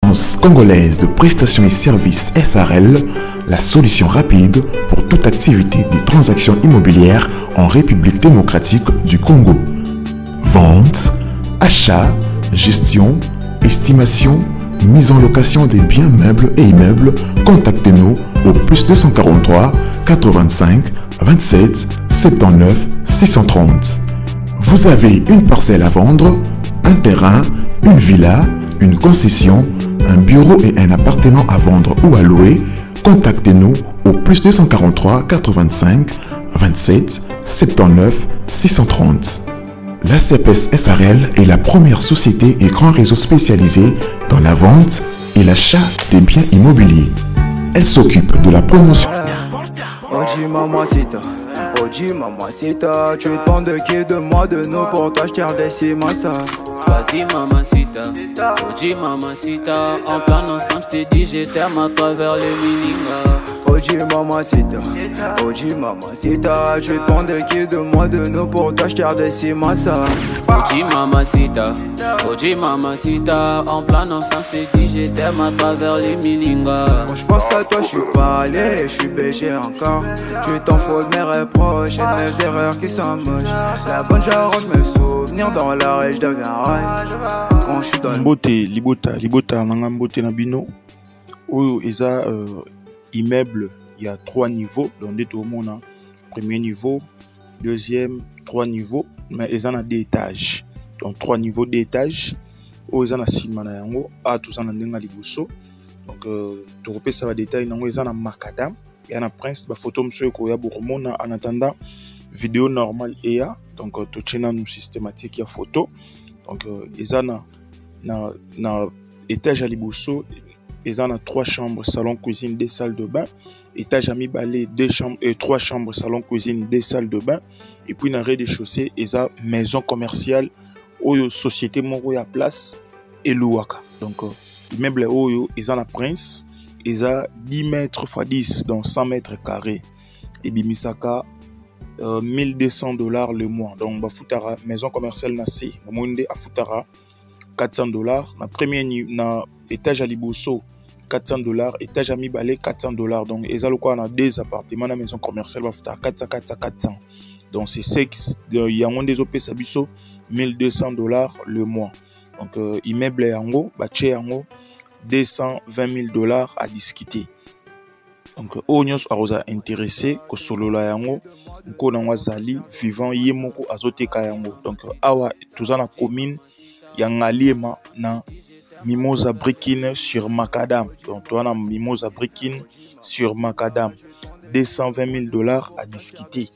Agence congolaise de prestations et services SARL, la solution rapide pour toute activité des transactions immobilières en République démocratique du Congo. Vente, achat, gestion, estimation, mise en location des biens meubles et immeubles, contactez-nous au +243 85 27 79 630. Vous avez une parcelle à vendre, un terrain, une villa, une concession, un bureau et un appartement à vendre ou à louer, contactez-nous au +243 85 27 79 630. La CPS SARL est la première société et grand réseau spécialisé dans la vente et l'achat des biens immobiliers. Elle s'occupe de la promotion. Oji mamacita, tu te de qui de moi de nous pour t'acheter des massa. Vas-y mamacita, Oji mamacita, en plein ensemble je t'ai dit je t'aime à travers les miningas. Oji mamacita, tu te de qui de moi de nous pour t'acheter des massa. Oji mamacita, en plein ensemble je t'ai dit je t'aime à travers les miningas. Quand je pense à toi je suis pas allé, je suis BG encore. Tu t'en fous de mes reproches et de mes erreurs qui sont moches. La bonne j'arrange mes souvenirs dans la rue, je deviens rage. Quand je suis dans le libota nanga mbote na bino oyo eza immeuble, il y a 3 niveaux dans des tourments. Premier niveau, deuxième, 3 niveaux, mais ils en a 2 étages. Donc 3 niveaux d'étages. Où ils en a 6 mana yango, a tout ça na ndenga liboso. Donc tu repères ça va détail nango ils en a macadam, il y en a prince ba photo monsieur ko ya boromona en attendant vidéo normale et donc tout chena nous systématique ya photo. Donc ils en a na étage à liboso. Ils en ont 3 chambres, salon, cuisine, 2 salles de bain. Étage à mi-balai, 2 chambres et 3 chambres, salon, cuisine, 2 salles de bain. Et puis dans le rez-de-chaussée, ils ont maison commerciale, oyo société moko ya place et louaka. Donc immeuble oyo, ils ont la prince, ils ont 10 mètres x 10, donc 100 mètres carrés. Et bimisaka $1200 le mois. Donc bafutara maison commerciale nasi, monde afutara $400. Na premier na étage à liboso $400, étage à mi-balai $400. Donc ils ont quoi, on a 2 appartements, la maison commerciale va foutre 400. Donc c'est ce il y a un des OP sabiso $1200 le mois. Donc immeuble yango baché yango $220,000 à discuter. Donc onyos aroza intéressé ko solola yango ko na wazali vivant yemoko azoteka yango. Donc awa tozana commune Yangaliema na Mimosa Brikin sur Macadam. Donc, toi, on a Mimosa Brikin sur Macadam. $220,000 à discuter.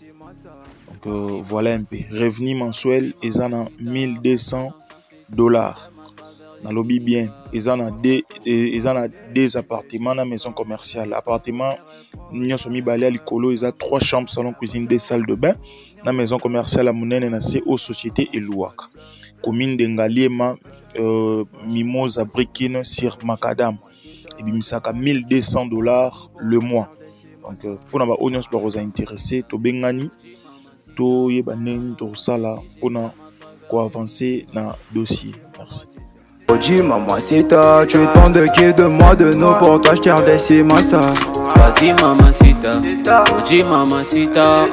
Donc, voilà un peu. Revenu mensuel, ils en ont $1,200. Dans lobby bien. Ils en ont des appartements dans la maison commerciale. Appartement, nous sommes mis balé à l'icolo. Ils ont 3 chambres, salon, cuisine, 2 salles de bain. Dans la maison commerciale, la monnaie est aux sociétés et louaka. Commune de Ngaliema, Mimosa Brikin sur Macadam. Et bien, ça a $1,200 le mois. Donc, pour nous, on est intéressé, to bengani, to yebanen, to sala, pour nous avancer dans le dossier. Merci. Oji mamacita, tu te de qui de moi de nous pour t'acheter des massa. Vas-y mamacita, Oji mamacita.